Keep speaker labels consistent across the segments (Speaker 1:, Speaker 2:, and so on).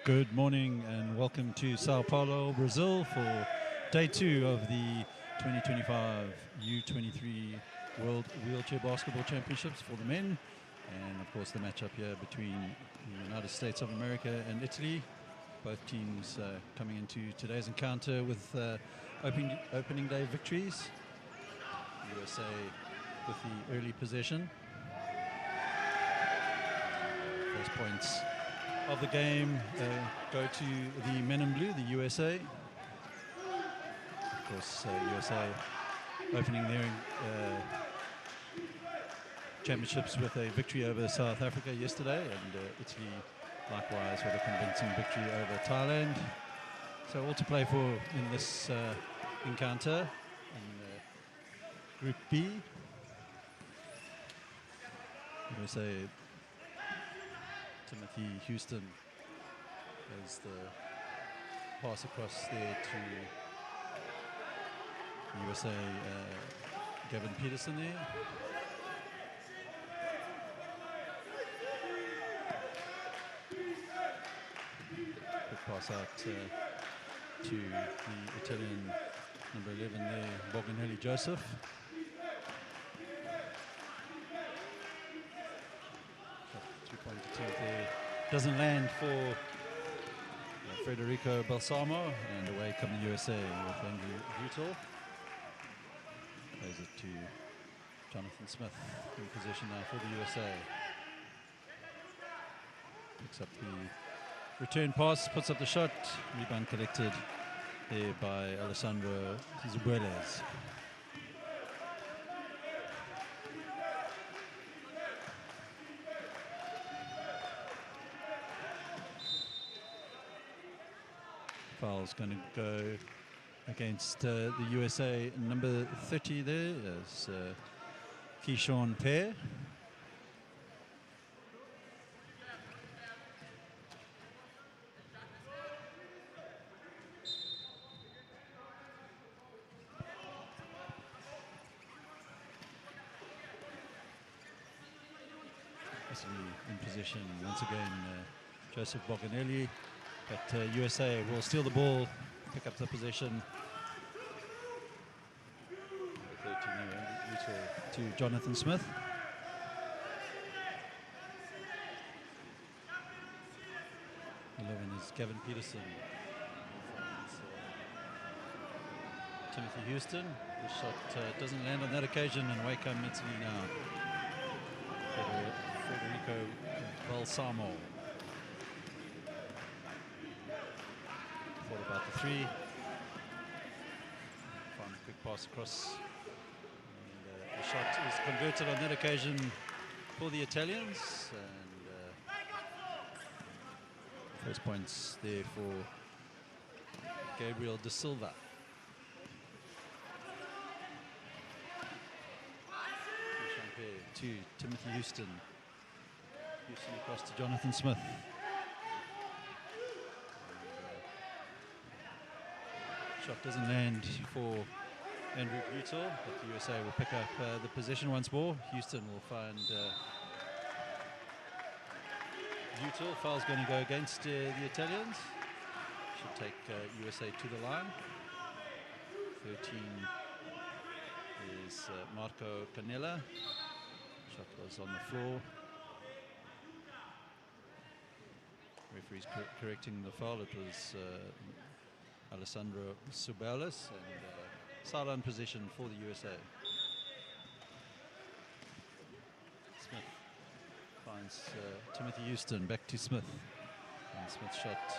Speaker 1: Good morning and welcome to Sao Paulo, Brazil for day 2 of the 2025 U23 World Wheelchair Basketball Championships for the men, and of course the matchup here between the United States of America and Italy. Both teams coming into today's encounter with opening day victories. USA with the early possession. First points of the game go to the men in blue, the USA. Of course, USA opening their championships with a victory over South Africa yesterday, and Italy likewise with a convincing victory over Thailand. So all to play for in this encounter in Group B. USA Timothy Houston as the pass across there to USA Gavin Peterson there. Quick pass out to the Italian number 11 there, Boganelli Joseph. Three-point attempt there doesn't land for Federico Balsamo, and away come the USA with Andrew Butel. Plays it to Jonathan Smith in position now for the USA. Picks up the return pass, puts up the shot, rebound collected there by Alessandro Zubeles. Foul's going to go against the USA number 30 there as Keyshawn Pear. In position once again, Joseph Boganelli, but USA will steal the ball, pick up the possession. 13 to Jonathan Smith. Is Gavin Peterson. Timothy Houston. The shot doesn't land on that occasion, and away come Italy now. Federico Balsamo. Thought about the three. Find a quick pass across. And, the shot is converted on that occasion for the Italians. And first points there for Gabriel Da Silva. To Timothy Houston. Houston across to Jonathan Smith. Shot doesn't land for Andrew Butel, but the USA will pick up the possession once more. Houston will find Butel. Foul's going to go against the Italians. Should take USA to the line. 13 is Marco Canella. Shot was on the floor. Referee's correcting the foul. It was Alessandro Zubeles, and sideline position for the USA. Smith finds Timothy Houston, back to Smith. And Smith's shot a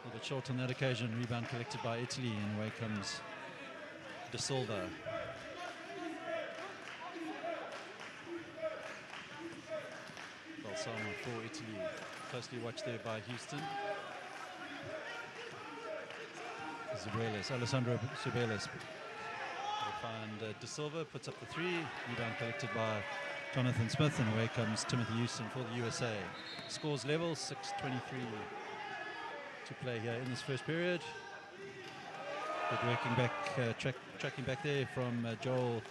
Speaker 1: little bit short on that occasion. Rebound collected by Italy, and away comes Da Silva. Balsamo for Italy, closely watched there by Houston. Zubeles, Alessandro Zubeles will find Da Silva, puts up the three, rebound collected by Jonathan Smith, and away comes Timothy Houston for the USA. Scores level, 6:23 to play here in this first period. Good working back, tracking back there from Joel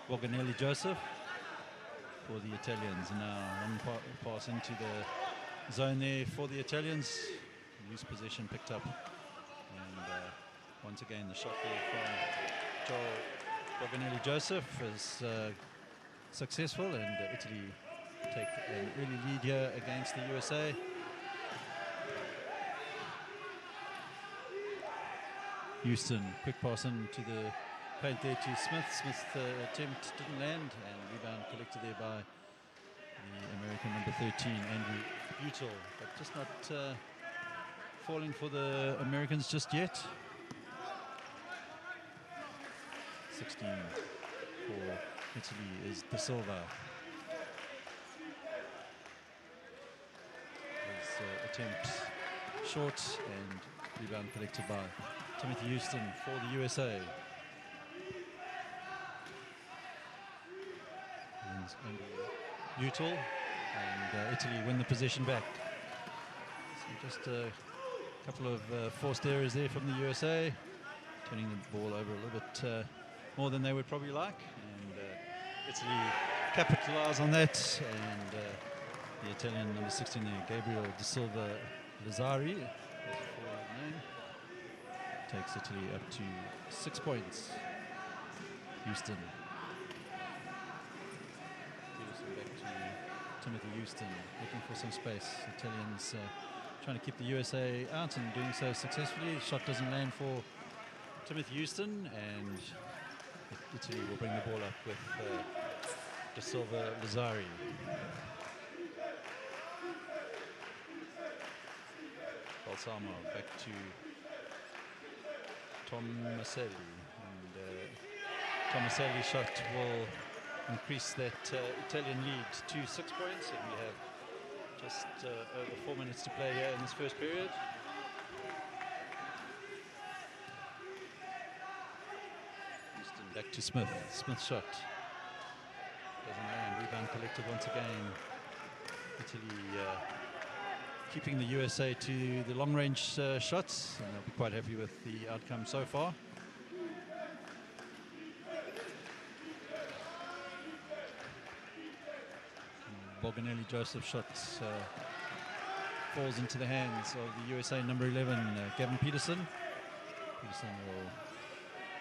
Speaker 1: Boganelli Joseph for the Italians. Now one pass into the zone there for the Italians. loose possession picked up. And once again, the shot there from Joel Boganelli Joseph is successful, and Italy take an early lead here against the USA. Houston, quick pass into the paint there to Smith. Smith's attempt didn't land, and rebound collected there by the American number 13, Andrew Butel, but just not falling for the Americans just yet. 16 for Italy is De Silva. His attempt short, and rebound collected by Timothy Houston for the USA. And Butel, and Italy win the possession back. So just a couple of forced errors there from the USA, turning the ball over a little bit more than they would probably like, and Italy capitalize on that, and the Italian number 16 there, Gabriel De Silva Lazzari, takes Italy up to 6 points. Houston. Back to Timothy Houston, looking for some space. Italians trying to keep the USA out and doing so successfully. The shot doesn't land for Timothy Houston, and Italy will bring the ball up with De Silva Lazzari. Balsamo back to Tomaselli, and Tomaselli's shot will increase that Italian lead to 6 points, and we have just over 4 minutes to play here in this first period. Houston back to Smith. Smith's shot doesn't land. Rebound collected once again. Italy keeping the USA to the long-range shots, and they'll be quite happy with the outcome so far. Boganelli Joseph shot falls into the hands of the USA number 11, Gavin Peterson. Peterson will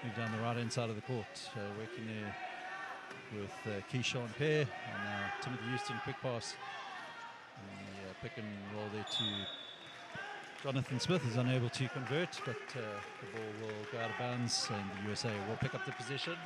Speaker 1: move down the right-hand side of the court, working there with Keyshawn Pear, and now Timothy Houston, quick pass. Pick and roll there to Jonathan Smith, is unable to convert, but the ball will go out of bounds, and the USA will pick up the possession.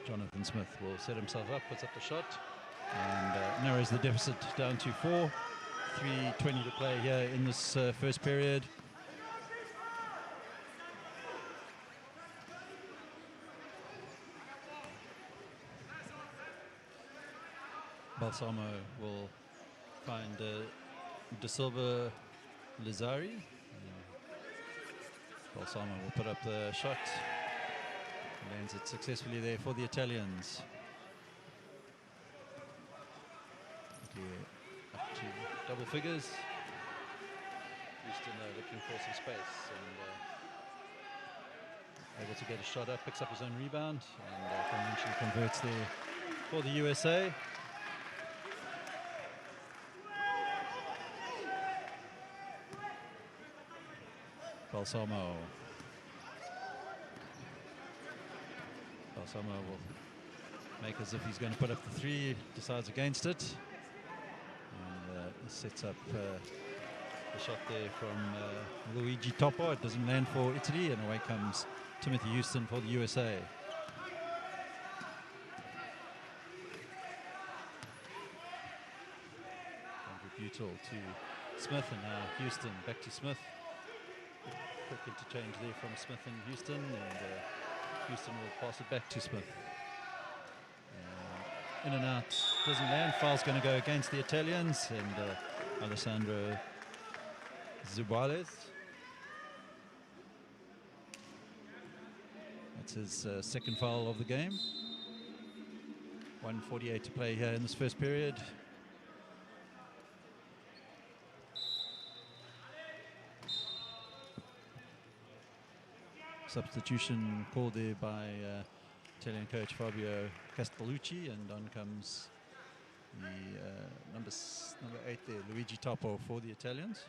Speaker 1: Jonathan Smith will set himself up, puts up the shot, and narrows the deficit down to 4. 3:20 to play here in this first period. Balsamo will find De Silva Lazzari. Balsamo will put up the shot. Lands it successfully there for the Italians. Up to double figures. Houston looking for some space, and able to get a shot up, picks up his own rebound, and conventionally converts there for the USA. Balsamo will make as if he's going to put up the 3, decides against it. Sets up the shot there from Luigi Topo. It doesn't land for Italy, and away comes Timothy Houston for the USA. Andrew Butel to Smith, and now Houston back to Smith. Quick interchange there from Smith and Houston, and Houston will pass it back to Smith. In and out, doesn't land. Foul's going to go against the Italians, and Alessandro Zubales. That's his second foul of the game. 1:48 to play here in this first period. substitution called there by Italian coach Fabio Castellucci, and on comes the number 8 there, Luigi Topo, for the Italians.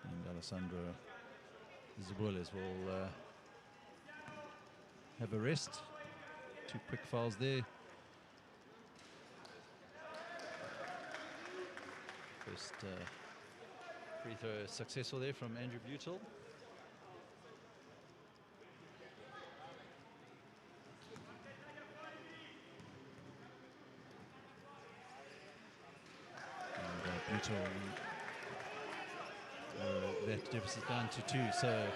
Speaker 1: And Alessandro Zabules will have a rest. 2 quick fouls there. First free throw successful there from Andrew Butel. And Butel, that deficit down to 2, so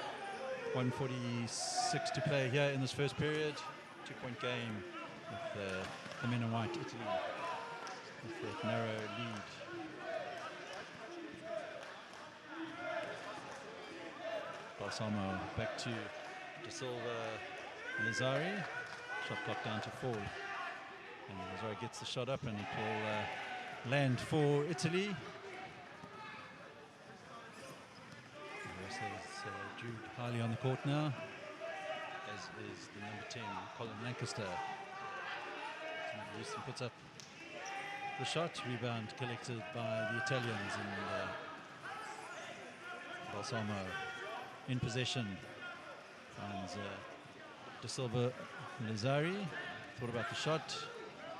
Speaker 1: 1:46 to play here in this first period. 2-point game with the men in white, Italy, with that narrow lead. Balsamo back to De Silva Lazzari. Shot clock down to 4. And Lazzari gets the shot up, and it will land for Italy. Jude Harley on the court now, as is the number 10, Colin Lancaster. Houston puts up the shot, rebound collected by the Italians, and Balsamo in possession. Finds De Silva Lazzari, thought about the shot,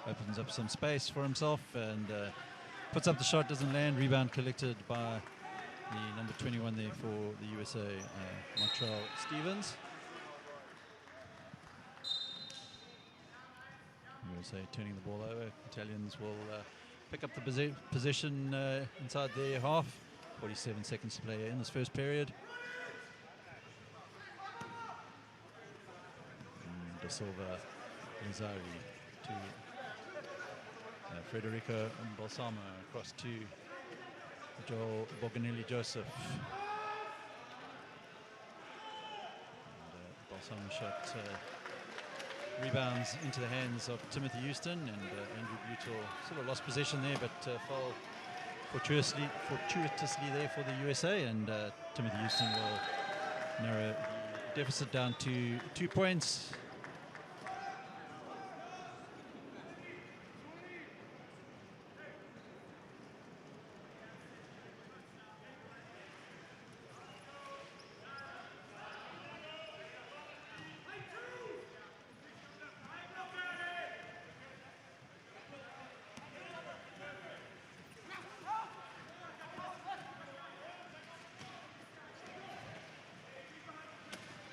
Speaker 1: opens up some space for himself, and puts up the shot, doesn't land, rebound collected by the number 21 there for the USA, Montreal Stevens. USA turning the ball over. Italians will pick up the possession inside their half. 47 seconds to play in this first period. De Silva Lazzari to Federico Balsamo, across to Joel Boganelli Joseph. And Balsamo shot rebounds into the hands of Timothy Houston, and Andrew Butel sort of lost possession there, but fell fortuitously there for the USA, and Timothy Houston will narrow the deficit down to 2 points.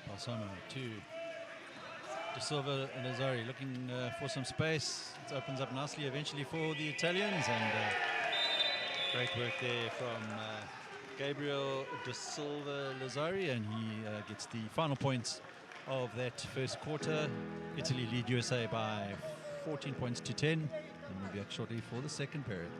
Speaker 1: Balsamo to De Silva Lazzari, looking for some space. It opens up nicely eventually for the Italians, and great work there from Gabriel De Silva Lazzari, and he gets the final points of that first quarter. Italy lead USA by 14 points to 10, and we'll be back shortly for the second period.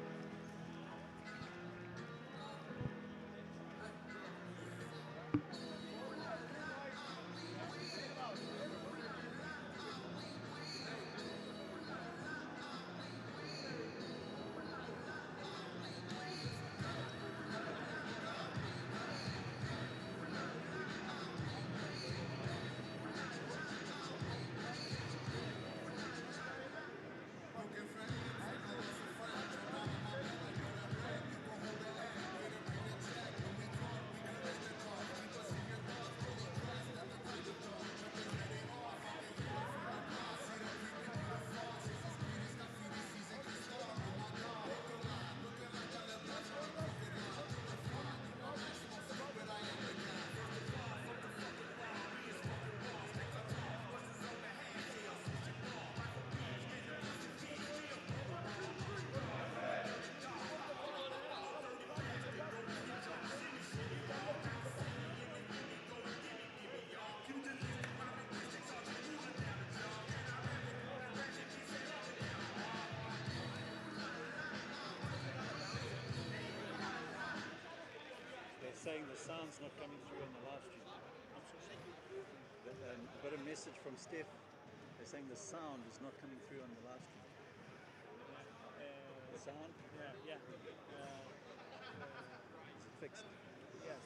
Speaker 1: Saying the sound's not coming through on the live stream. I've got a message from Steph. They're saying the sound is not coming through on the live stream. The sound?
Speaker 2: Yeah.
Speaker 1: Is it fixed?
Speaker 2: Yes.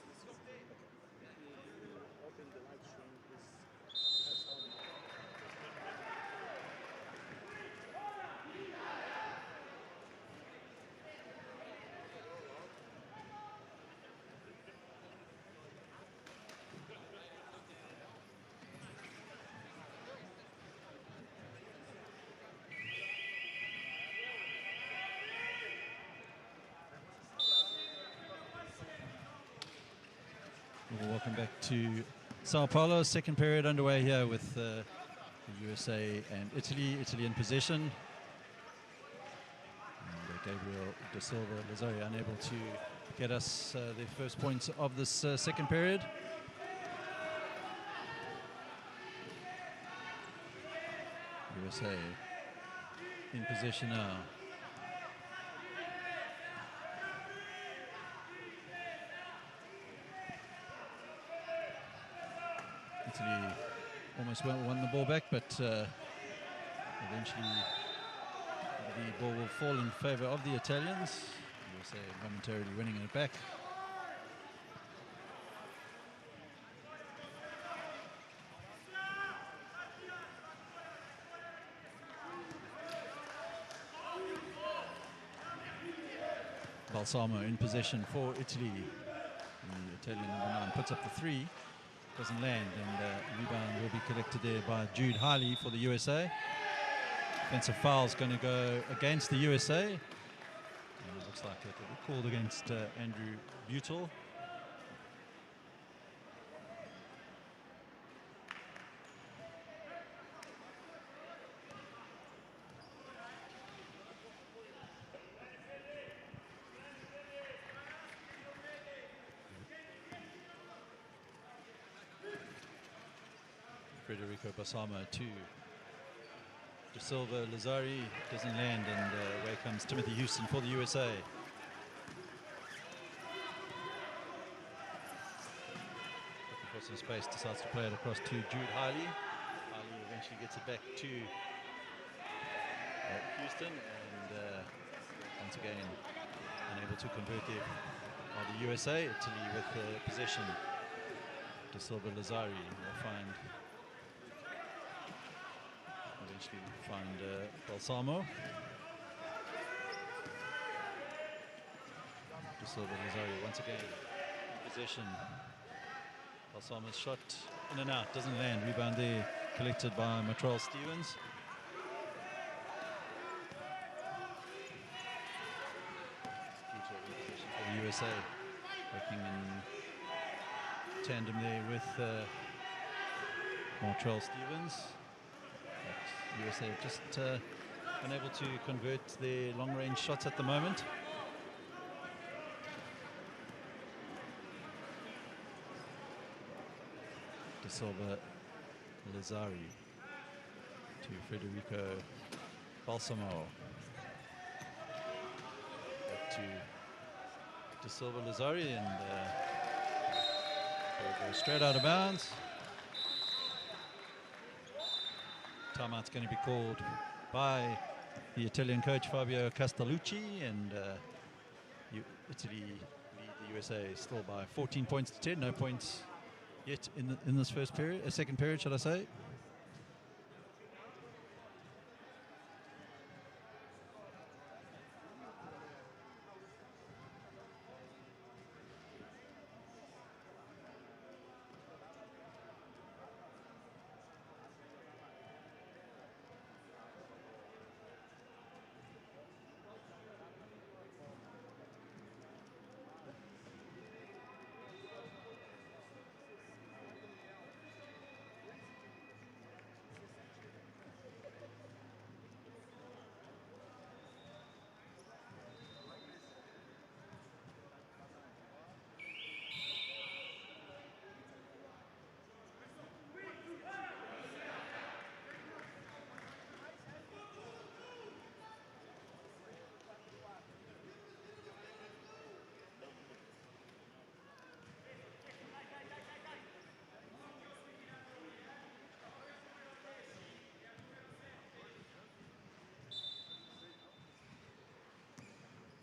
Speaker 1: Welcome back to Sao Paulo. Second period underway here with the USA and Italy. Italy in possession. And Gabriel Da Silva Lazari unable to get us the first points of this second period. USA in possession now. Italy almost won the ball back, but eventually the ball will fall in favor of the Italians. USA momentarily winning it back. Balsamo in possession for Italy. The Italian number 9 puts up the 3. Doesn't land, and rebound will be collected there by Jude Hiley for the USA. Offensive foul's going to go against the USA. And it looks like it will be called against Andrew Butel. Federico Balsamo to Da Silva Lazari, doesn't land, and away comes Timothy Houston for the USA. Looking for some space, decides to play it across to Jude Hiley. Hiley eventually gets it back to Houston, and once again unable to convert there by the USA. Italy with possession. Da Silva Lazari will eventually find Balsamo. Da Silva Lazari once again in possession. Balsamo's shot in and out, doesn't land. Rebound there collected by Matrell Stevens. For the USA, working in tandem there with Matrell Stevens. But USA just unable to convert their long-range shots at the moment. Da Silva Lazari to Federico Balsamo. Back to Da Silva Lazari, and ball goes straight out of bounds. Timeout's going to be called by the Italian coach Fabio Castellucci, and Italy lead the USA still by 14 points to 10. No points yet in this first period, second period, shall I say.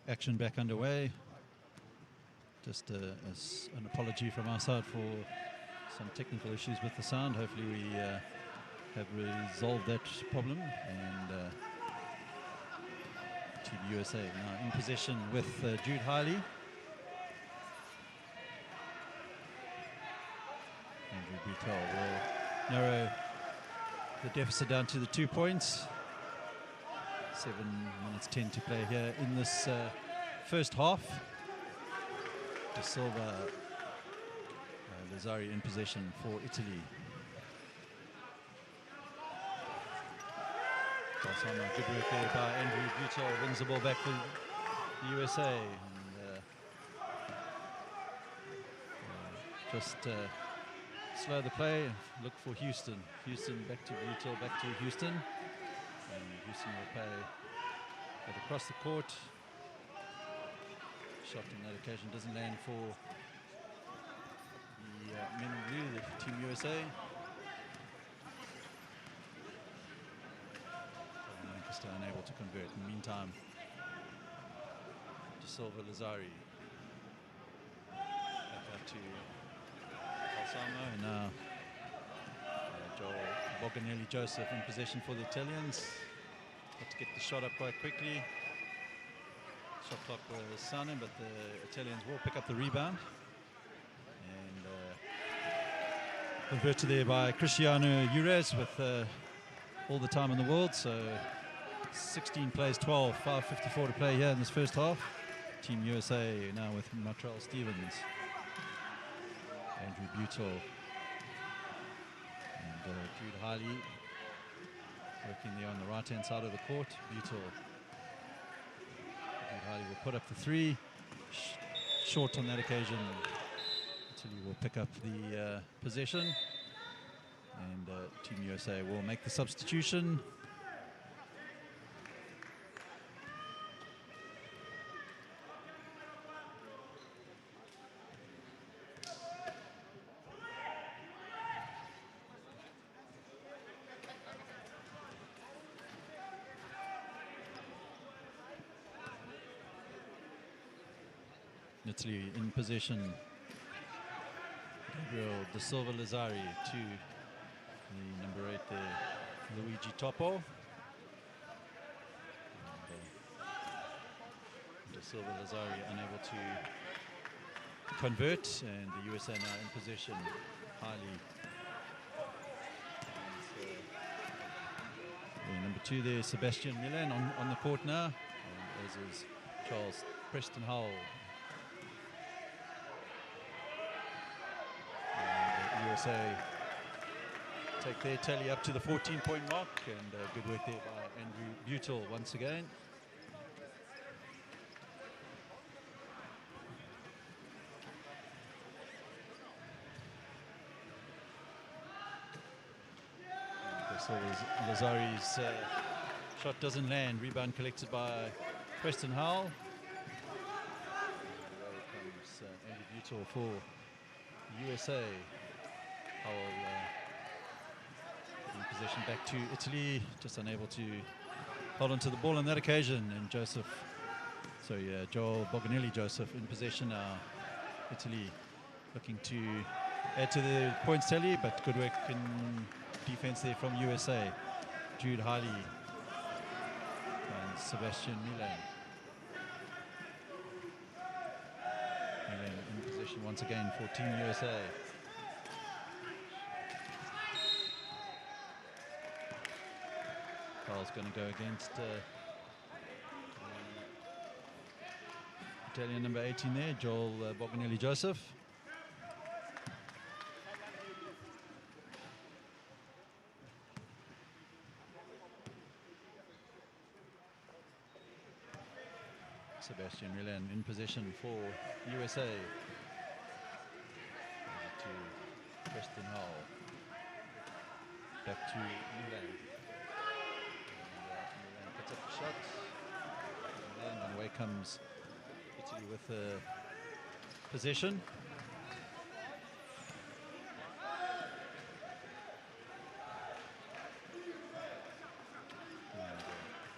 Speaker 1: Action back underway. Just as an apology from our side for some technical issues with the sound. Hopefully we have resolved that problem. And Team USA now in possession with Jude Hiley. Andrew Butel will narrow the deficit down to the 2 points. 7 minutes 10 to play here in this first half. De Silva, Lazzari in possession for Italy. Good work there by Andrew Butel, wins the ball back for the USA. And just slow the play, look for Houston. Houston back to Butel, back to Houston. And Houston will play it across the court. Shot on that occasion doesn't land for the men in blue, the Team USA. Lancaster unable to convert. In the meantime, De Silva, Lazzari. Back out to Balsamo, and now Joel Boganelli Joseph in possession for the Italians. Got to get the shot up quite quickly. Shot clock was sounding, but the Italians will pick up the rebound. And converted there by Cristiano Ures with all the time in the world. So 16 plays 12, 5:54 to play here in this first half. Team USA now with Matrell Stevens, Andrew Butel, and Jude Hiley working there on the right-hand side of the court. Butel. Jude Hiley will put up the three. Short on that occasion. Italy will pick up the possession. And Team USA will make the substitution. Italy in possession. Gabriel De Silva Lazzari to the number 8 there, Luigi Topo. De Silva Lazzari unable to convert, and the USA now in possession. Highly. Number 2 there, Sebastian Milan on the court now, as is Charles Preston Howell. USA take their tally up to the 14-point mark, and good work there by Andrew Butel once again. So Lazzari's shot doesn't land, rebound collected by Preston Howell. Away comes Andrew Butel for USA. Howell in possession back to Italy, just unable to hold on to the ball on that occasion. And Joel Boganelli Joseph in possession now. Italy looking to add to the points tally, but good work in defense there from USA. Jude Hiley and Sebastian Milan. Milan in possession once again for Team USA. Carl's going to go against Italian number 18 there, Joel Boganelli Joseph. Sebastian Milan in possession for USA. To Preston Howell. Back to Milan. Milan puts up the shot. And away comes Italy with the possession.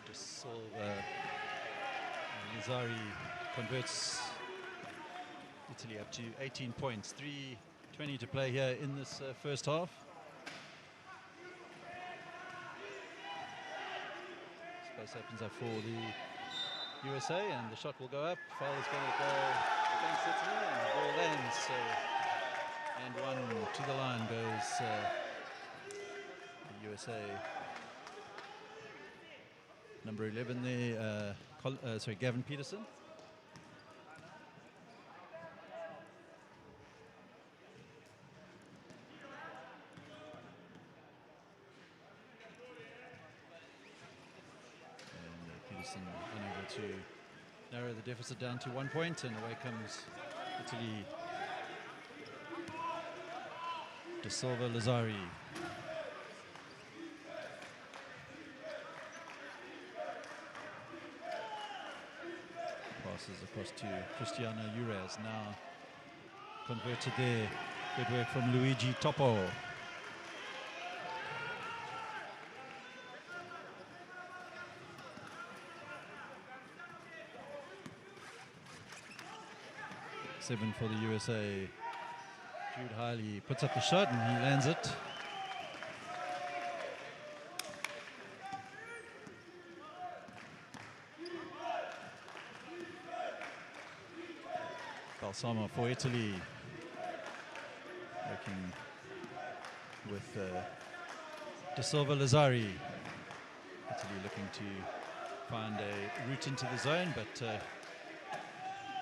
Speaker 1: De Silva. Lazzari converts Italy up to 18 points, 3 20 to play here in this first half. Space opens up for the USA, and the shot will go up. Foul is going to go against Italy, and the ball lands. So, and one to the line goes the USA. Number 11 there, Gavin Peterson. Unable to narrow the deficit down to 1 point, and away comes Italy. De Silva Lazzari. Passes across to Cristiano Ures, now converted there. Good work from Luigi Topo. Seven for the USA. Jude Hiley puts up the shot and he lands it. Balsamo for Italy. Working with De Silva Lazzari. Italy looking to find a route into the zone, but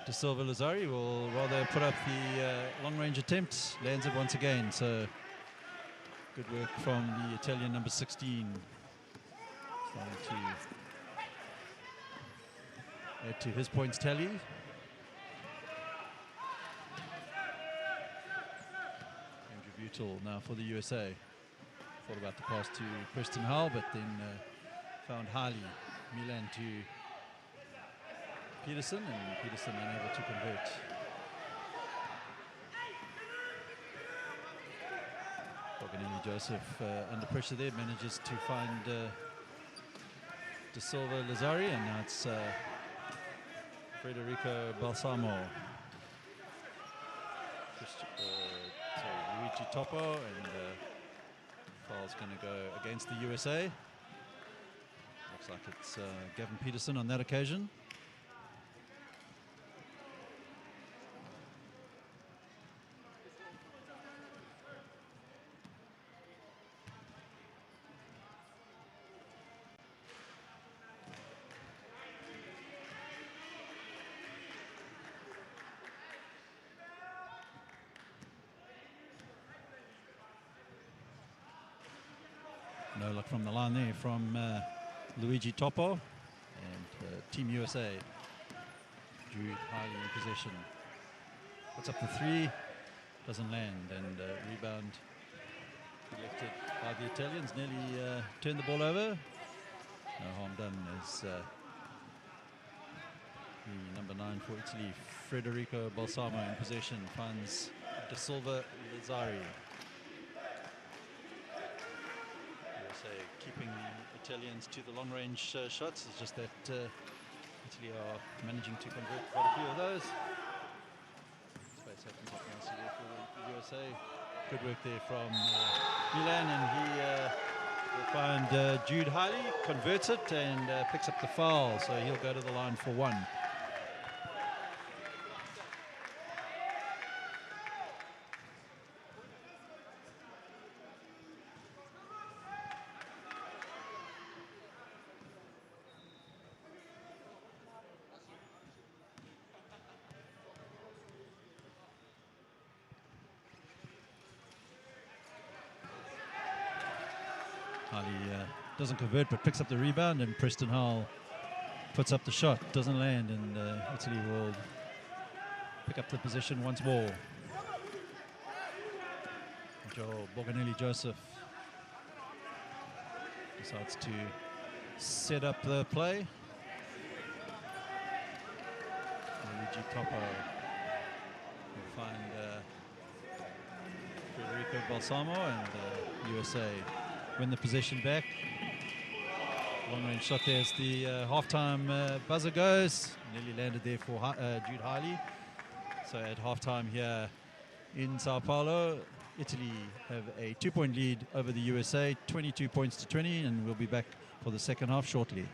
Speaker 1: De Silva Lazzari will rather put up the long-range attempt, lands it once again. So good work from the Italian number 16. Trying to add to his points tally. Andrew Butel now for the USA. Thought about the pass to Preston Hull, but then found Harley. Milan to Peterson, and Peterson unable to convert. Boganelli Joseph under pressure there, manages to find De Silva Lazzari, and now it's Federico Balsamo. Luigi Topo, and foul's going to go against the USA. Looks like it's Gavin Peterson on that occasion. No luck from the line there from Luigi Topo, and Team USA. Jude Hiley in possession. Puts up the three, doesn't land, and rebound collected by the Italians. Nearly turned the ball over. No harm done as the number 9 for Italy, Federico Balsamo, in possession, finds De Silva Lazzari. Keeping the Italians to the long-range shots. It's just that Italy are managing to convert quite a few of those. Space opens up nicely there for the USA. Good work there from Milan, and he will find Jude Hiley, converts it, and picks up the foul. So he'll go to the line for one. Doesn't convert, but picks up the rebound, and Preston Hull puts up the shot, doesn't land, and Italy will pick up the position once more. Joel Boganelli Joseph decides to set up the play. Luigi Topo will find Federico Balsamo, and USA win the possession back. Long-range shot there as the halftime buzzer goes. Nearly landed there for Jude Hiley. So at halftime here, in Sao Paulo. Italy have a 2-point lead over the USA, 22 points to 20, and we'll be back for the second half shortly.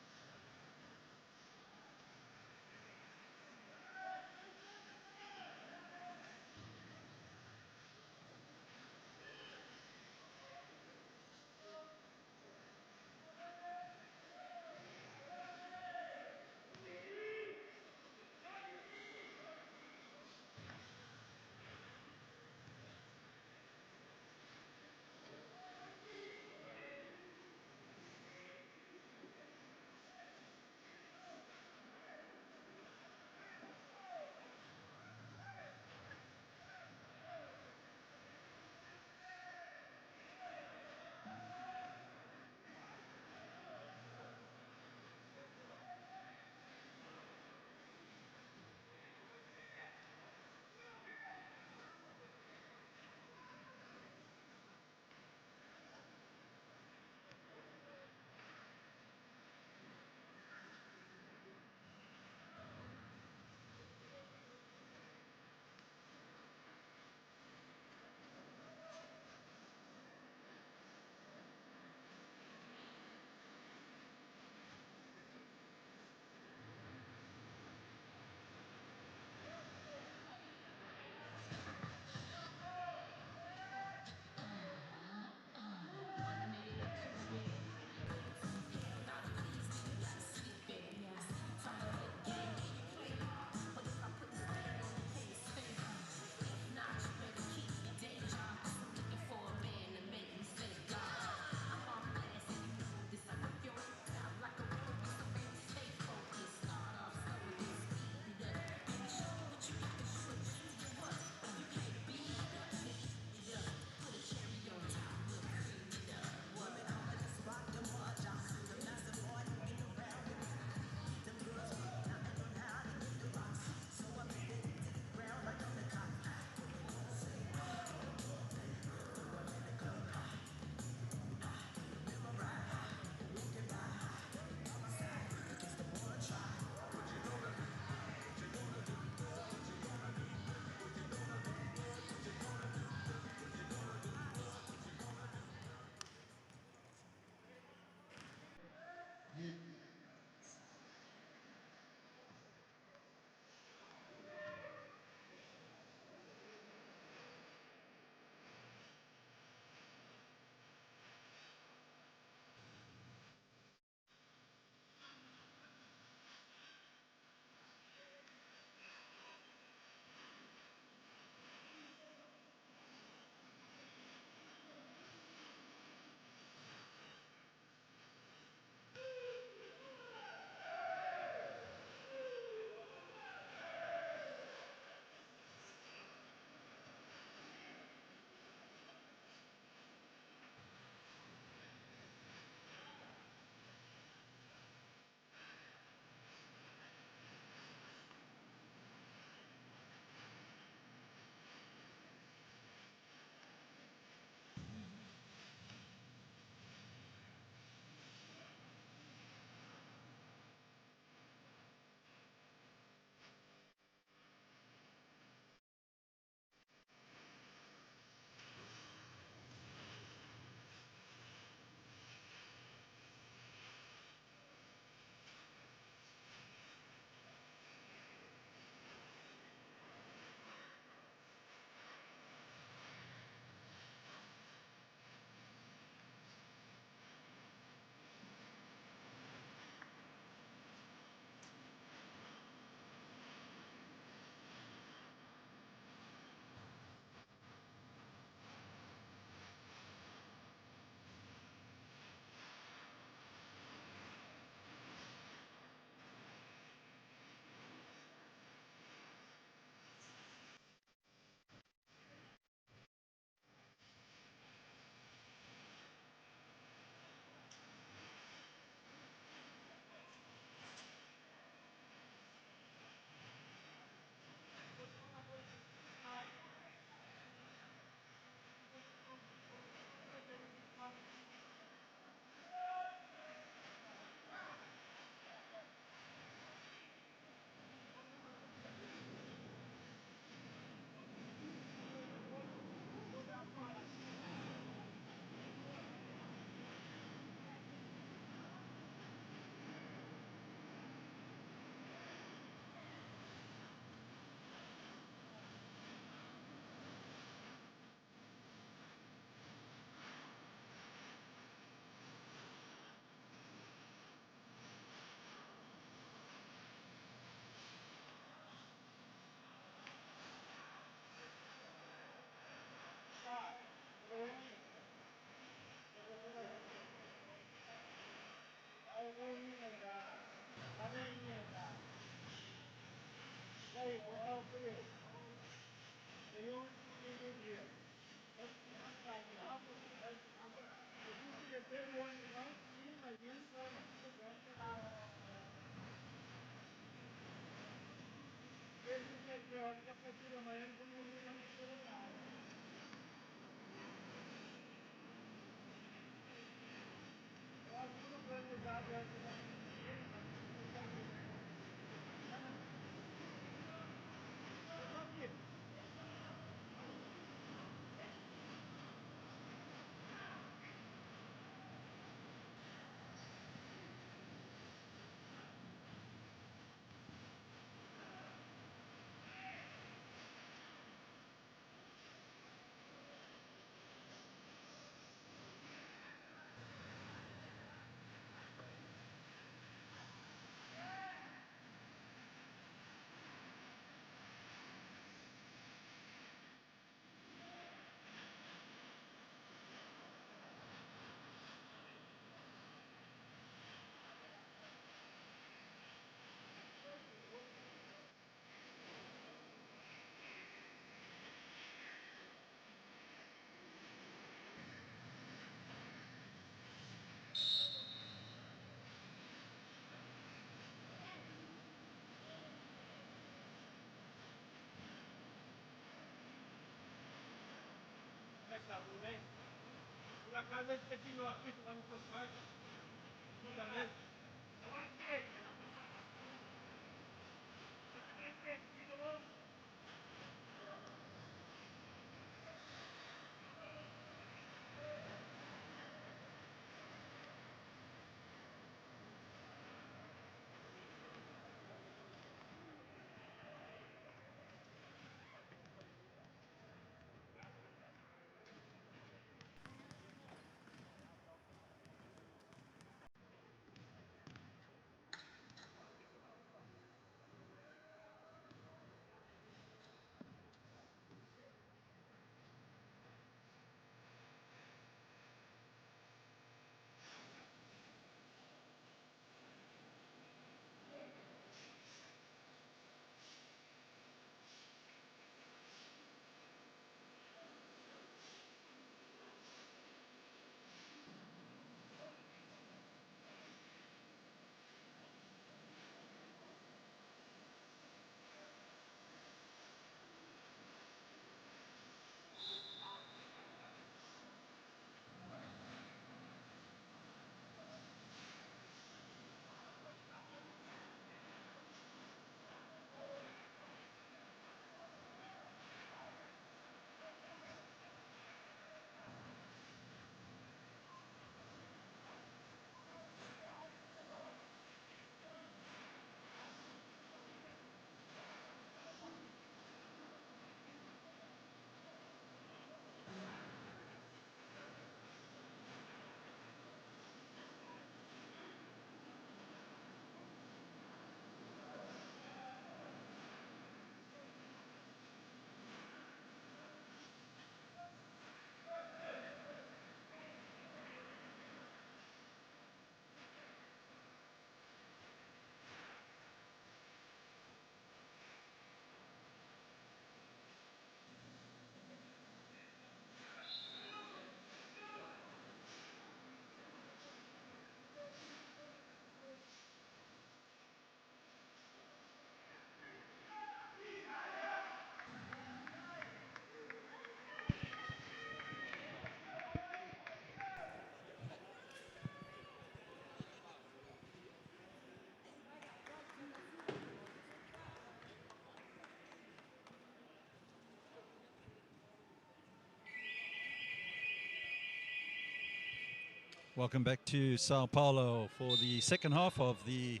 Speaker 1: Welcome back to Sao Paulo for the second half of the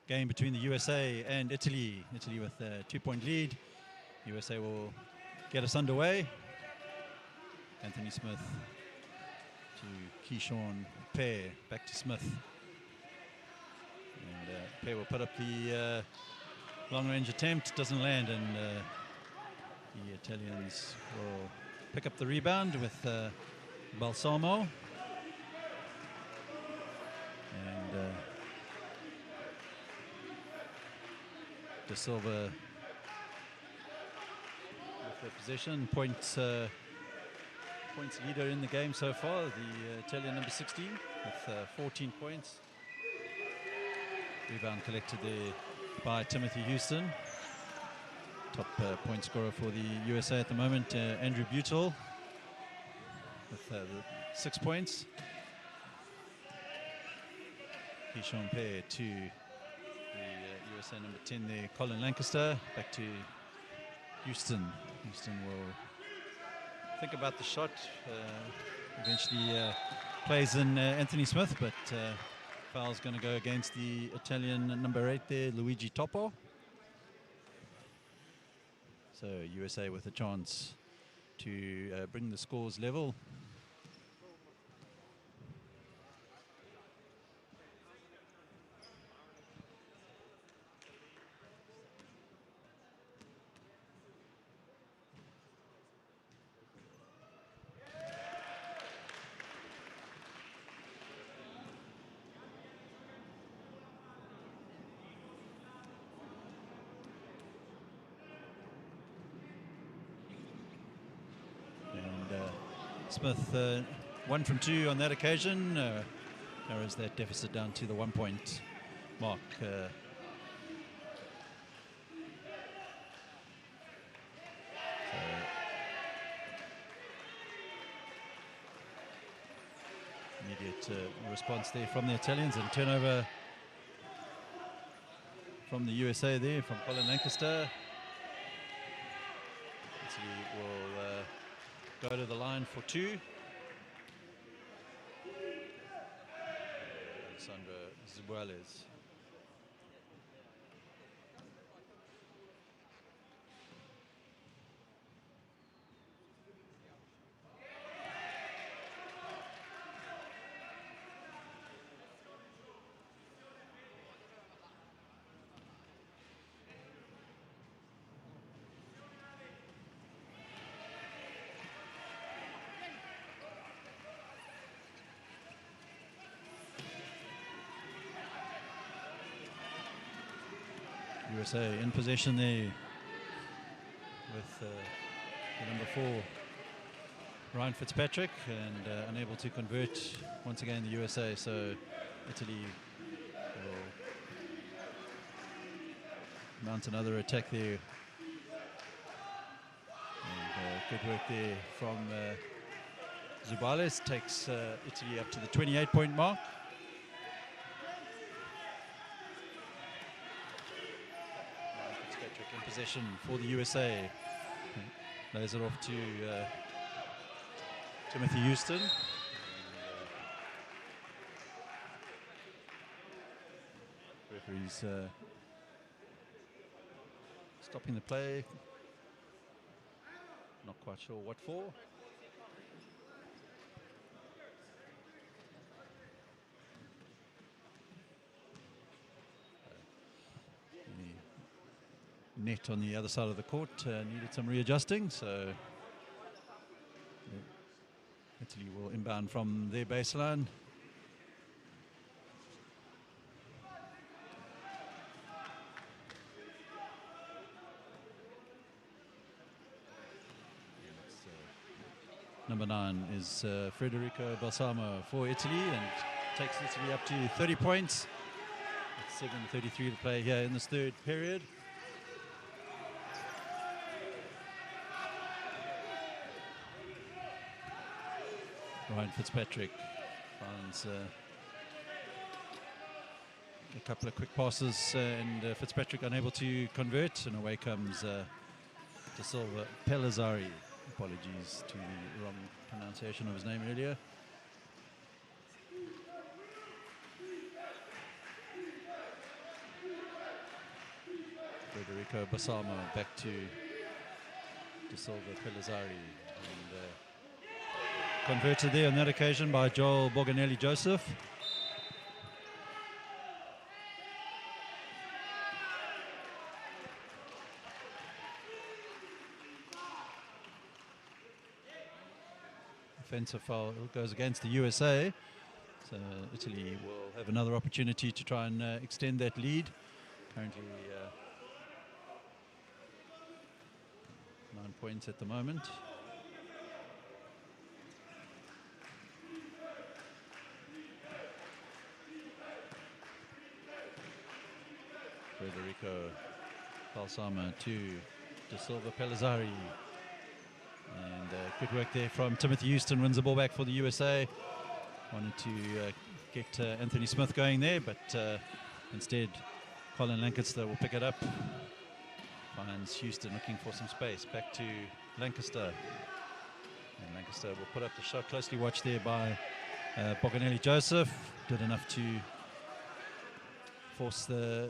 Speaker 1: game between the USA and Italy. Italy with a 2-point lead. USA will get us underway. Anthony Smith to Keyshawn Pear, back to Smith. And Pear will put up the long-range attempt, doesn't land, and the Italians will pick up the rebound with Balsamo. And De Silva the possession. Points leader in the game so far, the Italian number 16 with 14 points. Rebound collected there by Timothy Houston. Top point scorer for the USA at the moment, Andrew Butel, with 6 points. Hisham Pair to the USA number 10 there, Colin Lancaster. Back to Houston. Houston will think about the shot. Eventually plays in Anthony Smith, but foul's going to go against the Italian number 8 there, Luigi Topo. So USA with a chance to bring the scores level. Smith 1 from 2 on that occasion, narrows that deficit down to the 1 point mark. Immediate response there from the Italians, and turnover from the USA there, from Colin Lancaster. Italy will go to the line for 2. Alessandro Zubuales. USA in possession there with the number 4, Ryan Fitzpatrick, and unable to convert once again the USA. So Italy will mount another attack there. And good work there from Zubales, takes Italy up to the 28-point mark. Possession for the USA. Lays it off to Timothy Houston. And, referee's stopping the play. Not quite sure what for. Net on the other side of the court needed some readjusting, so Italy will inbound from their baseline. Number 9 is Federico Balsamo for Italy, and takes Italy up to 30 points. With 7:33 to play here in this third period. Ryan Fitzpatrick finds a couple of quick passes, and Fitzpatrick unable to convert, and away comes De Silva Pellizzari. Apologies to the wrong pronunciation of his name earlier. Federico Balsamo back to De Silva Pellizzari, and converted there on that occasion by Joel Borganelli Joseph. Offensive foul goes against the USA. So Italy will have another opportunity to try and extend that lead. Currently 9 points at the moment. Federico Balsama to De Silva Pellizzari. And good work there from Timothy Houston, wins the ball back for the USA. Wanted to get Anthony Smith going there, but instead Colin Lancaster will pick it up. Finds Houston looking for some space. Back to Lancaster. And Lancaster will put up the shot. Closely watched there by Boganelli Joseph. Did enough to force the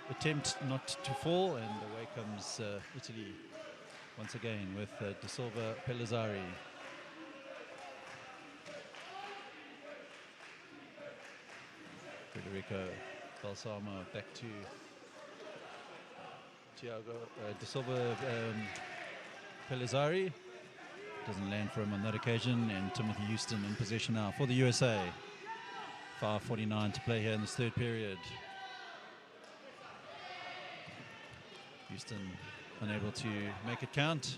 Speaker 1: attempt not to fall, and away comes Italy once again with De Silva Pellizzari. Federico Balsamo back to Tiago De Silva Pellizzari. Doesn't land for him on that occasion, and Timothy Houston in possession now for the USA. 5:49 to play here in this third period. Houston unable to make it count.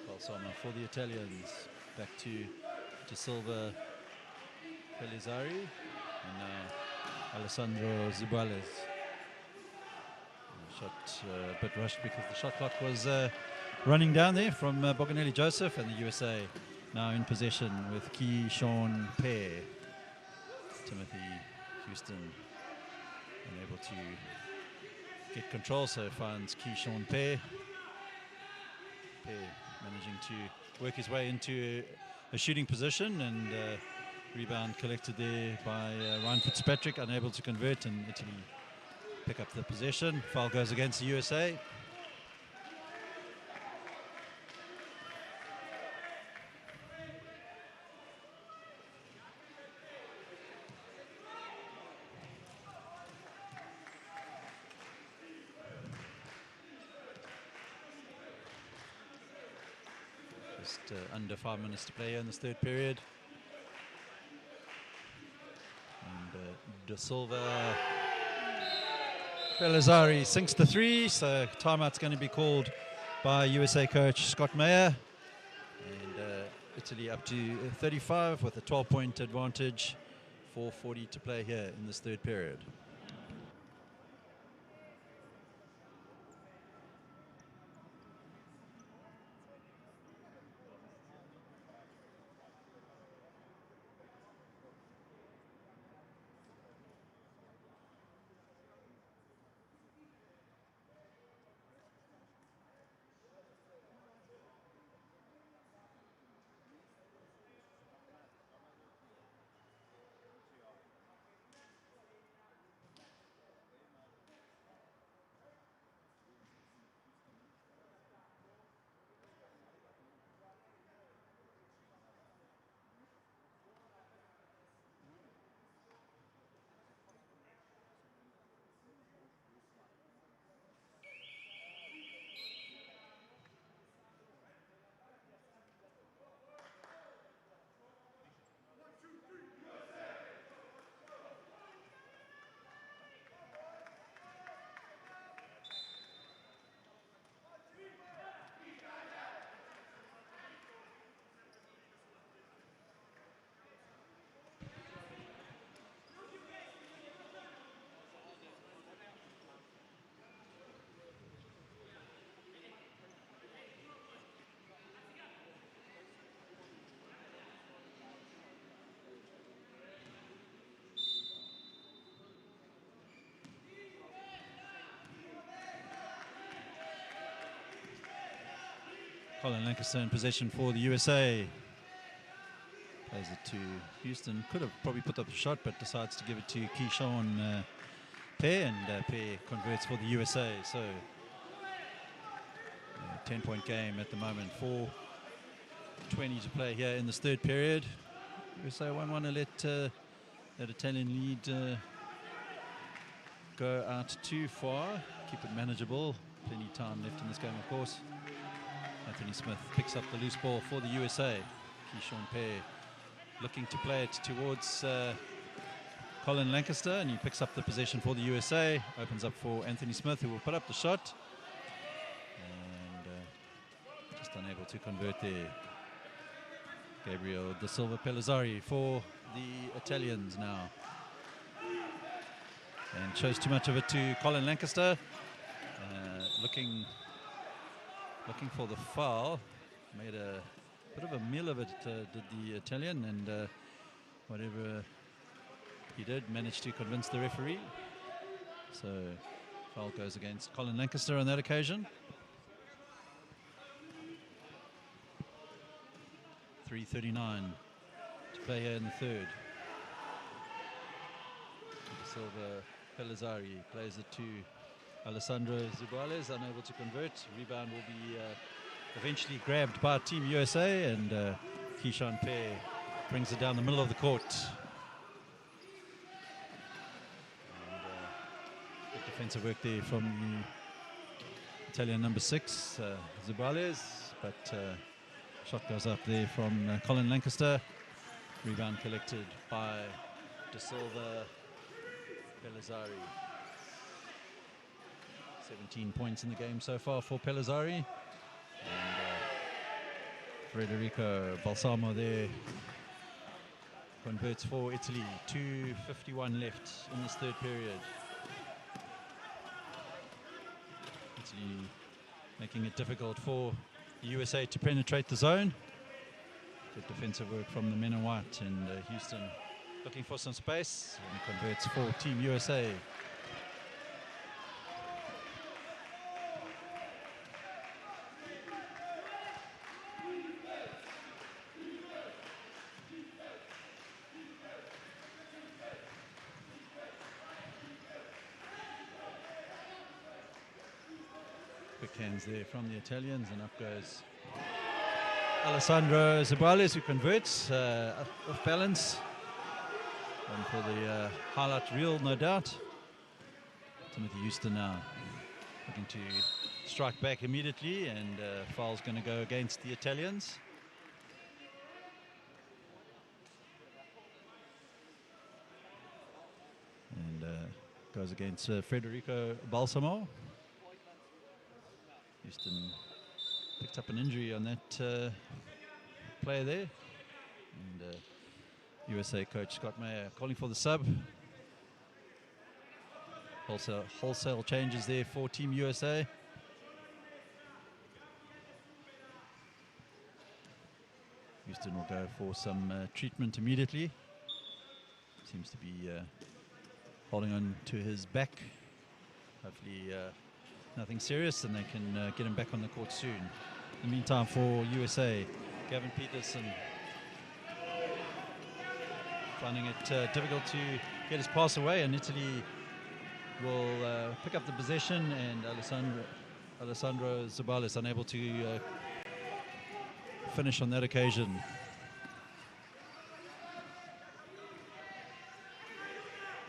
Speaker 1: Balsamo for the Italians. Back to De Silva Pellizzari and now Alessandro Zubales. Shot a bit rushed because the shot clock was running down there from Boganelli Joseph, and the USA now in possession with Keyshawn Pear. Timothy Houston unable to get control, so finds Keyshawn Pear. Pear managing to work his way into a shooting position, and rebound collected there by Ryan Fitzpatrick, unable to convert, and Italy pick up the possession. Foul goes against the USA. Just under 5 minutes to play here in this third period. And De Silva Pellizzari sinks the three, so timeout's going to be called by USA coach Scott Mayer. And Italy up to 35 with a 12-point advantage. 4:40 to play here in this third period. Colin Lancaster in possession for the USA. Plays it to Houston. Could have probably put up a shot, but decides to give it to Keyshawn Pear, and Pear converts for the USA. So 10-point game at the moment. 4:20 to play here in this third period. USA won't want to let that Italian lead go out too far. Keep it manageable. Plenty of time left in this game, of course. Anthony Smith picks up the loose ball for the USA. Keyshawn Pear looking to play it towards Colin Lancaster, and he picks up the possession for the USA. Opens up for Anthony Smith, who will put up the shot. And just unable to convert there. Gabriel Da Silva Pellizzari for the Italians now. And shows too much of it to Colin Lancaster. Looking for the foul. Made a bit of a meal of it, did the Italian, and whatever he did, managed to convince the referee. So foul goes against Colin Lancaster on that occasion. 3:39 to play here in the third. Silva Pellizzari plays it to Alessandro Zubales, unable to convert. Rebound will be eventually grabbed by Team USA, and Keyshawn Fair brings it down the middle of the court. And, good defensive work there from the Italian number 6, Zubales, but shot goes up there from Colin Lancaster. Rebound collected by Da Silva Pellizzari. 17 points in the game so far for Pellizzari. And Federico Balsamo there converts for Italy. 2:51 left in this third period. Italy making it difficult for the USA to penetrate the zone. Good defensive work from the men in white, and Houston looking for some space and converts for Team USA. Quick hands there from the Italians, and up goes Alessandro Zubales, who converts off balance. And for the highlight reel, no doubt. Timothy Houston now looking to strike back immediately, and foul's going to go against the Italians. And goes against Federico Balsamo. Houston picked up an injury on that player there. And USA coach Scott Mayer calling for the sub. Wholesale changes there for Team USA. Houston will go for some treatment immediately. Seems to be holding on to his back. Hopefully nothing serious, and they can get him back on the court soon. In the meantime, for USA, Gavin Peterson finding it difficult to get his pass away, and Italy will pick up the possession, and Alessandro Zubales unable to finish on that occasion.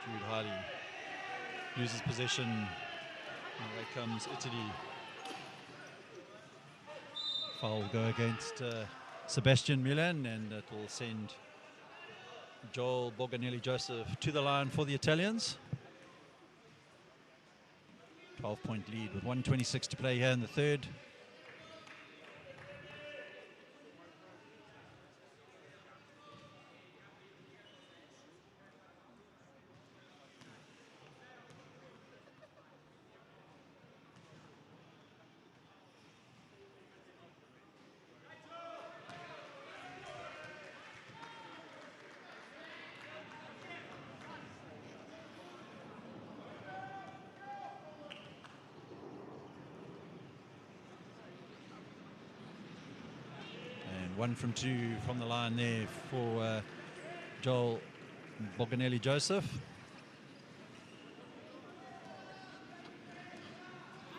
Speaker 1: Jude Hardy loses possession. And away comes Italy. Foul will go against Sebastian Milan, and it will send Joel Borganelli Joseph to the line for the Italians. 12-point lead with 1:26 to play here in the third. One from two from the line there for Joel Borganelli Joseph.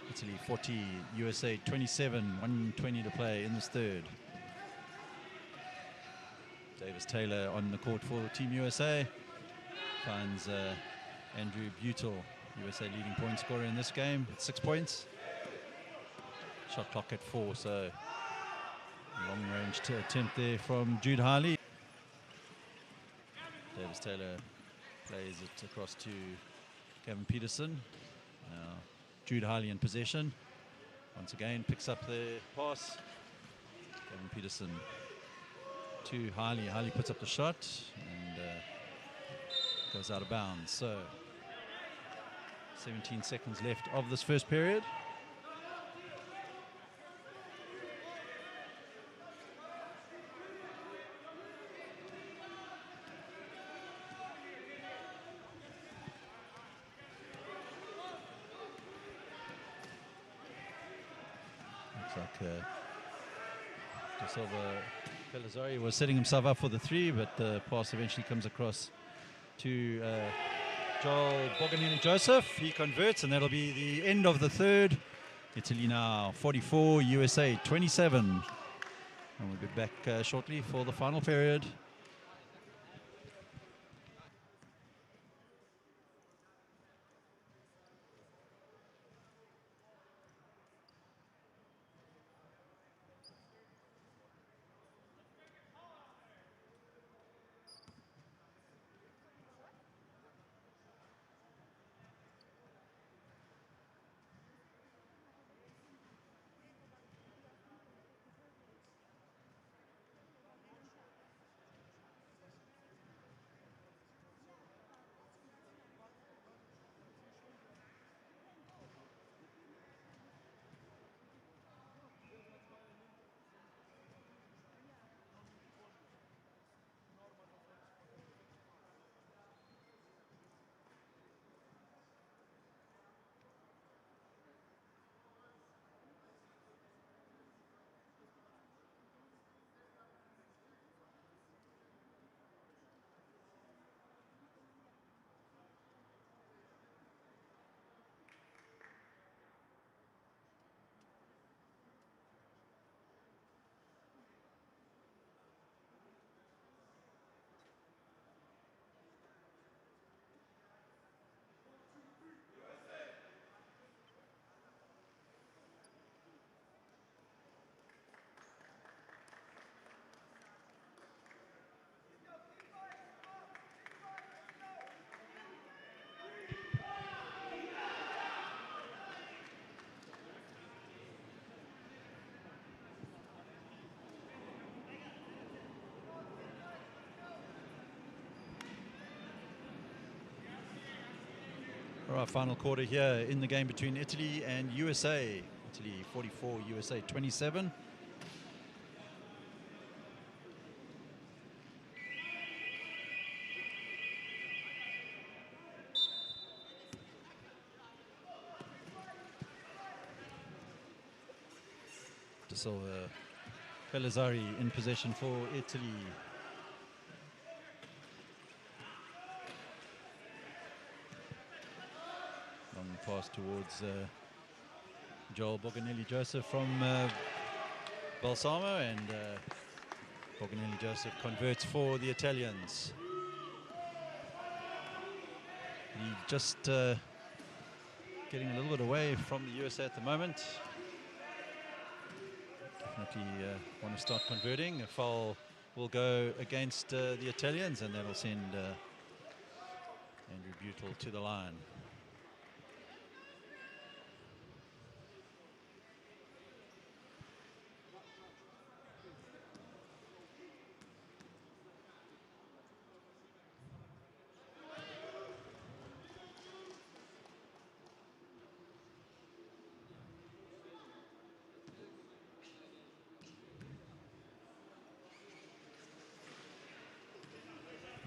Speaker 1: Italy 40, USA 27, 1:20 to play in this third. Davis Taylor on the court for Team USA. Finds Andrew Butel, USA leading point scorer in this game, with 6 points. Shot clock at 4, so long range to attempt there from Jude Harley. Taylor plays it across to Kevin Peterson. Now Jude Hiley in possession. Once again picks up the pass. Kevin Peterson to Hiley. Hiley puts up the shot and goes out of bounds. So 17 seconds left of this first period. Looks like De Silva Pellizzari was setting himself up for the three, but the pass eventually comes across to Joel Boganini-Joseph. He converts, and that'll be the end of the third. Italy now 44, USA 27. And we'll be back shortly for the final period. All right, final quarter here in the game between Italy and USA. Italy 44, USA 27. De Silva Pellizzari in possession for Italy. Long pass towards Joel Boganini-Joseph from Balsamo, and Boganini-Joseph converts for the Italians. He just getting a little bit away from the USA at the moment. Definitely want to start converting. A foul will go against the Italians, and that'll send Andrew Butel to the line.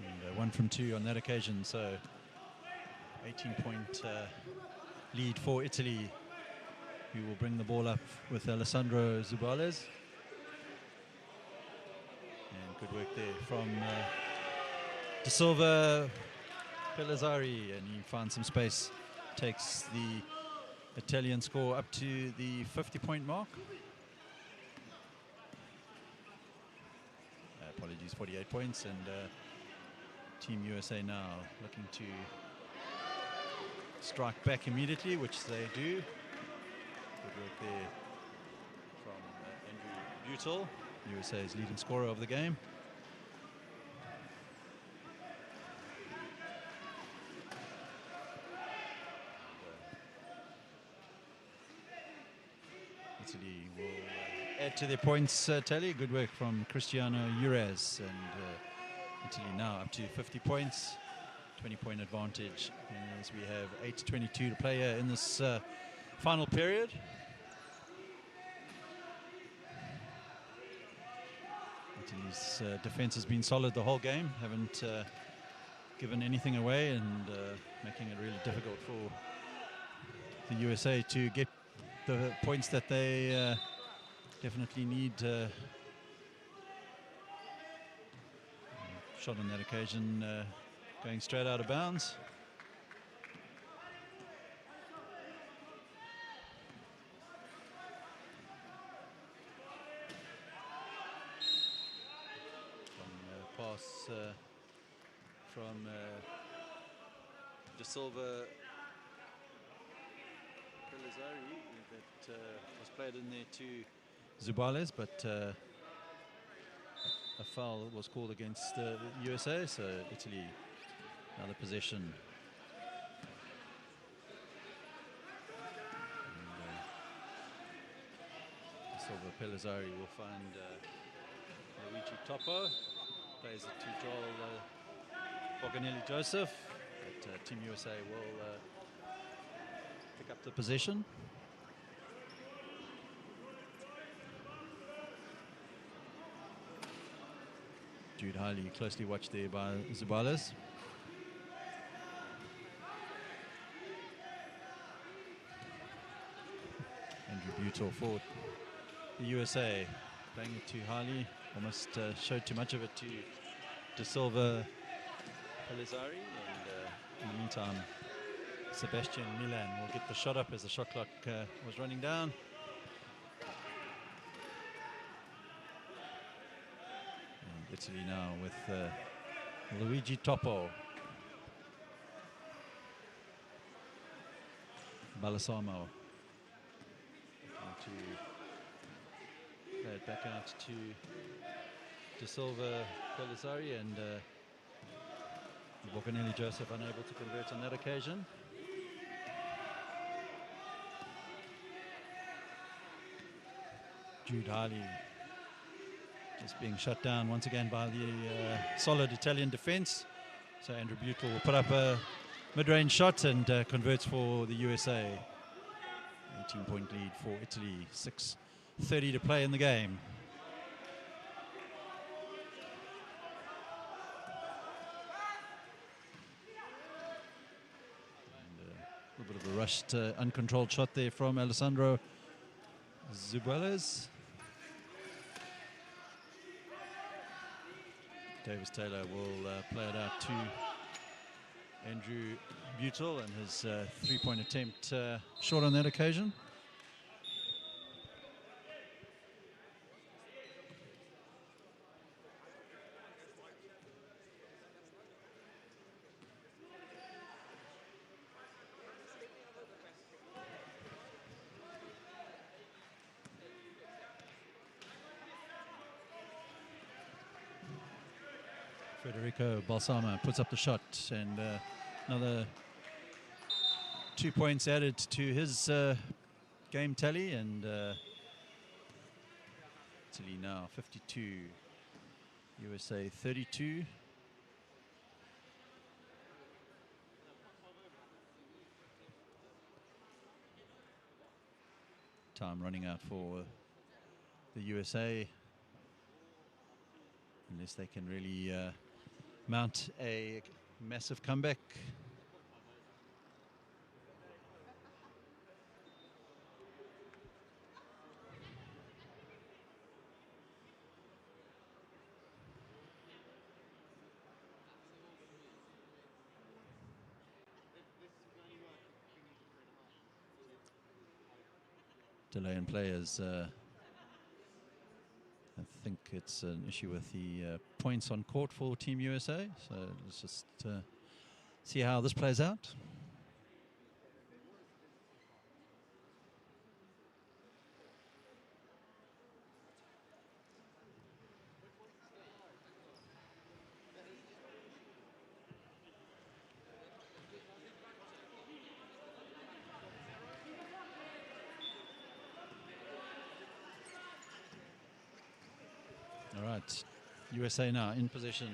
Speaker 1: And 1 from 2 on that occasion, so 18-point lead for Italy, who will bring the ball up with Alessandro Zubales. And good work there from De Silva Pellizzari, and he finds some space, takes the Italian score up to the 50-point mark. Apologies, 48 points, and Team USA now looking to strike back immediately, which they do. Good work there from Andrew Butel, USA's leading scorer of the game. Italy will add to their points tally. Good work from Cristiano Ures, and Italy now up to 50 points, 20-point advantage as we have 8:22 to play in this final period. Italy's defense has been solid the whole game, haven't given anything away, and making it really difficult for the USA to get the points that they definitely need. Shot on that occasion going straight out of bounds. Pass from De Silva Pellizzari that was played in there to Zubales, but a foul was called against the USA, so Italy another possession. De Silva Pellizzari will find Luigi Topo, plays it to Joel Boganelli Joseph, but Team USA will pick up the possession. Jude highly closely watched there by Zubales. Andrew Butel for the USA, playing it too highly, almost showed too much of it to De Silva Pellizzari, and in the meantime Sebastian Milan will get the shot up as the shot clock was running down. And Italy now with Luigi Topo. Balsamo to play it back out to De Silva Pellizzari, and Boganelli Joseph unable to convert on that occasion. Jude Harley just being shut down once again by the solid Italian defense. So Andrew Butel will put up a mid-range shot and converts for the USA. 18-point lead for Italy, 6:30 to play in the game. And a little bit of a rushed, uncontrolled shot there from Alessandro Zubales. Davis Taylor will play it out to Andrew Butel, and his three-point attempt short on that occasion. Federico Balsamo puts up the shot, and another 2 points added to his game tally, and Italy now 52, USA 32. Time running out for the USA, unless they can really mount a massive comeback. Delay in players. I think it's an issue with the points on court for Team USA. So let's just see how this plays out. Right, USA now in possession.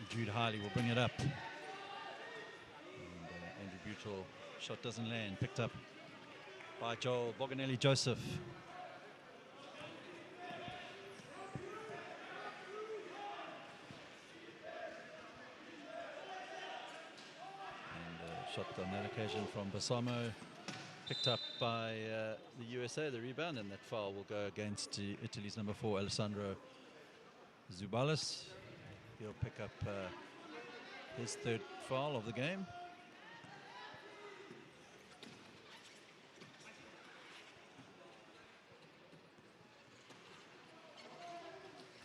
Speaker 1: Jude Harley will bring it up. And, Andrew Butel, shot doesn't land, picked up by Joel Boganelli Joseph. And shot on that occasion from Basamo, picked up by the USA, the rebound, and that foul will go against Italy's number 4, Alessandro Zubalis. He'll pick up his third foul of the game.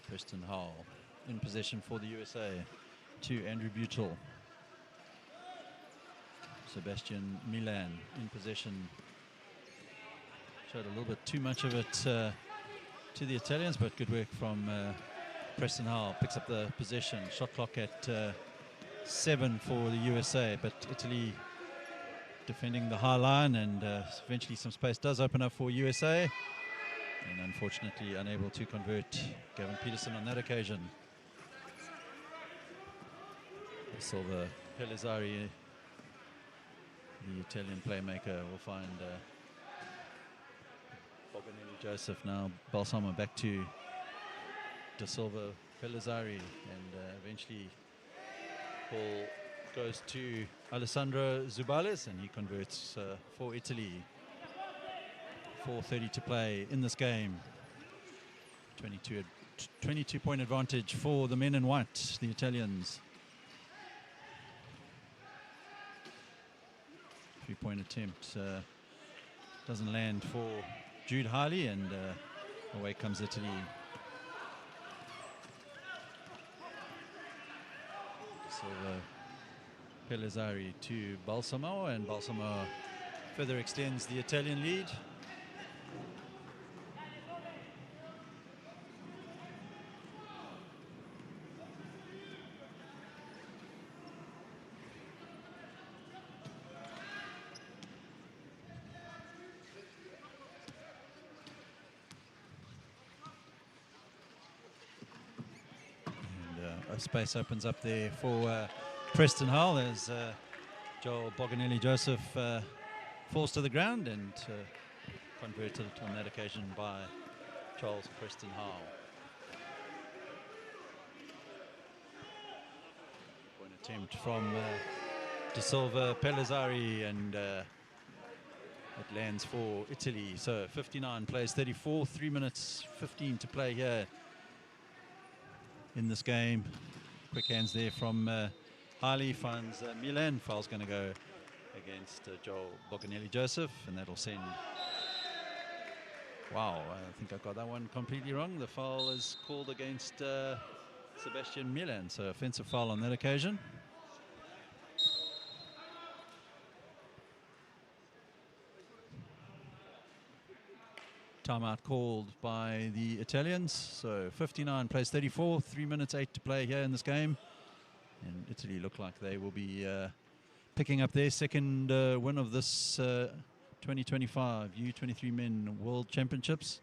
Speaker 1: Preston Hall in possession for the USA to Andrew Butel. Sebastian Milan in possession. Showed a little bit too much of it to the Italians, but good work from Preston Hall. Picks up the possession. Shot clock at 7 for the USA, but Italy defending the high line, and eventually some space does open up for USA, and unfortunately unable to convert Gavin Peterson on that occasion. Silva Pellizzari, the Italian playmaker, will find Boganelli Joseph. Now Balsamo back to De Silva Pellizzari, and eventually ball goes to Alessandro Zubalis, and he converts for Italy. 4:30 to play in this game. 22-point advantage for the men in white, the Italians. 3-point attempt doesn't land for Jude Harley, and away comes Italy. Silva Pellizzari to Balsamo, and Balsamo further extends the Italian lead. Space opens up there for Preston Hull as Joel Boganelli Joseph falls to the ground, and converted on that occasion by Charles Preston Hull. Point attempt from De Silva Pellizzari, and it lands for Italy. So 59 plays 34, 3 minutes 15 to play here in this game. Quick hands there from Harley, finds Milan. Foul's going to go against Joel Boganelli Joseph, and that'll send... Wow, I think I got that one completely wrong. The foul is called against Sebastian Milan, so offensive foul on that occasion. Timeout called by the Italians. So 59 plays 34, 3 minutes 8 to play here in this game. And Italy look like they will be picking up their second win of this 2025 U23 Men World Championships,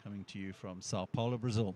Speaker 1: coming to you from Sao Paulo, Brazil.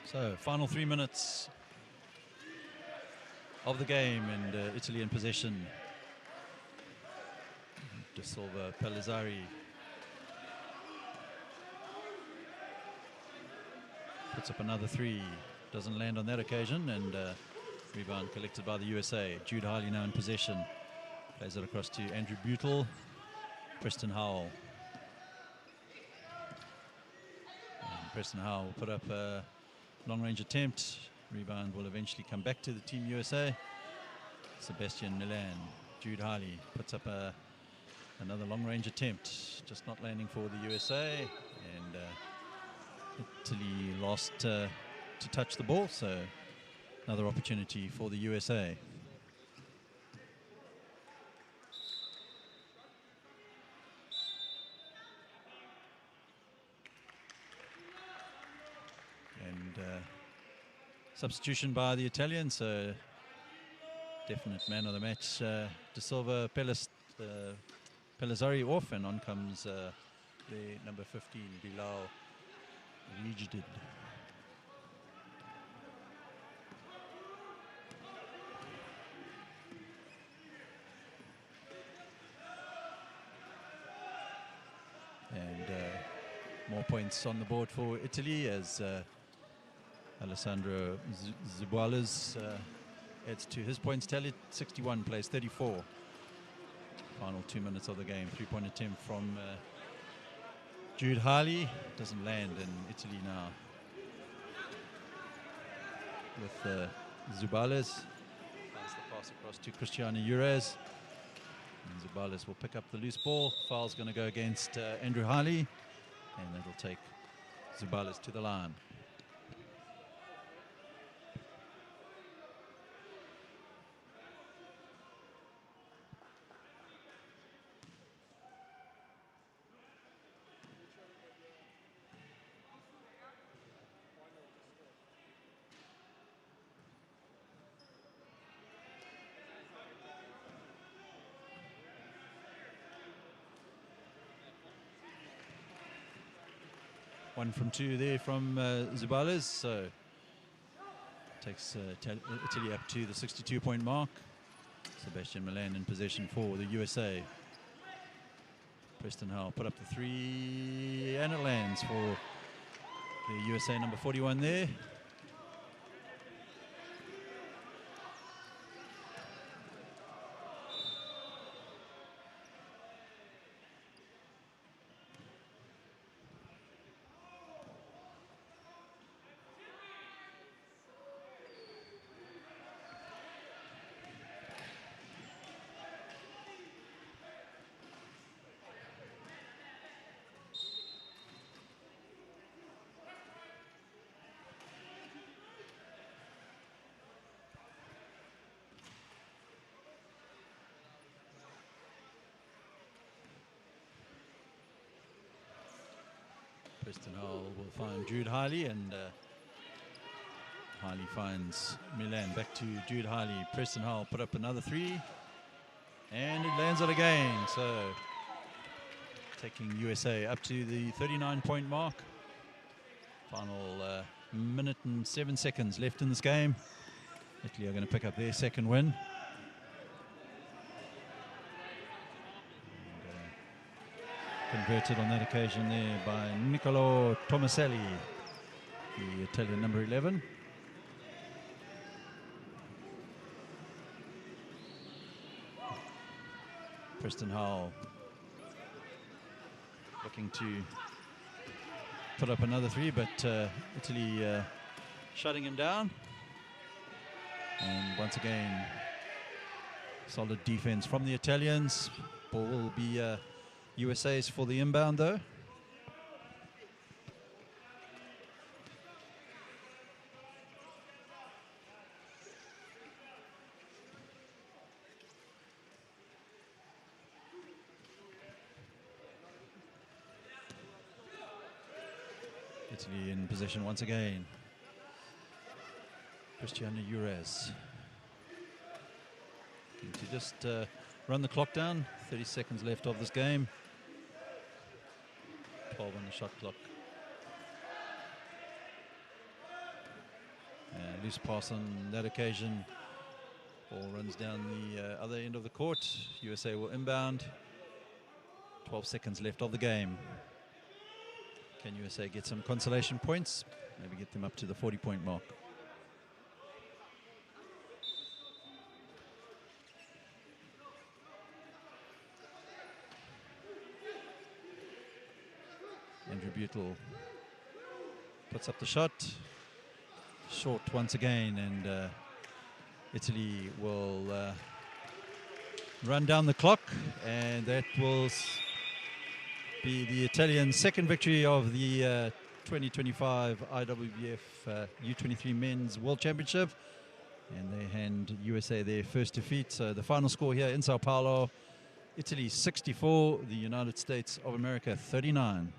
Speaker 1: So, final 3 minutes of the game, and Italy in possession. De Silva, Pellizzari puts up another 3. Doesn't land on that occasion, and rebound collected by the USA. Jude Harley now in possession. Plays it across to Andrew Butel. Preston Howell. And Preston Howell will put up a long-range attempt. Rebound will eventually come back to the Team USA. Sebastian Milan. Jude Harley puts up another long-range attempt. Just not landing for the USA. And Italy lost to touch the ball, so another opportunity for the USA. Substitution by the Italians, so definite man of the match. De Silva, Pellizzari off, and on comes the number 15, Bilal Rijdid. And more points on the board for Italy as Alessandro Zubalas adds to his points tally. 61 plays 34. Final 2 minutes of the game. 3-point attempt from Jude Harley. Doesn't land, and Italy now with Zubalas. Pass the pass across to Cristiano Ures. And Zubalas will pick up the loose ball. Foul's going to go against Andrew Harley, and that'll take Zubalas to the line. One from 2 there from Zubalas, so takes Italy up to the 62-point mark. Sebastian Milan in possession for the USA. Preston Howell put up the 3, and it lands for the USA number 41 there. Preston Howell will find Jude Harley, and Harley finds Milan. Back to Jude Harley. Preston Howell put up another 3, and it lands it again. So taking USA up to the 39-point mark. Final minute and 7 seconds left in this game. Italy are going to pick up their second win. Converted on that occasion there by Niccolo Tomaselli, the Italian number 11. Preston Howell looking to put up another 3, but Italy shutting him down. And once again, solid defense from the Italians. Ball will be USA's for the inbound, though. Italy in possession once again. Cristiano Ures. To just run the clock down. 30 seconds left of this game. 12 on the shot clock. loose pass on that occasion. Ball runs down the other end of the court. USA will inbound. 12 seconds left of the game. Can USA get some consolation points? Maybe get them up to the 40-point mark. Andrew Butel puts up the shot. Short once again, and Italy will run down the clock, and that will be the Italian second victory of the 2025 IWBF U23 Men's World Championship, and they hand USA their first defeat. So the final score here in Sao Paulo, Italy 64, the United States of America 39.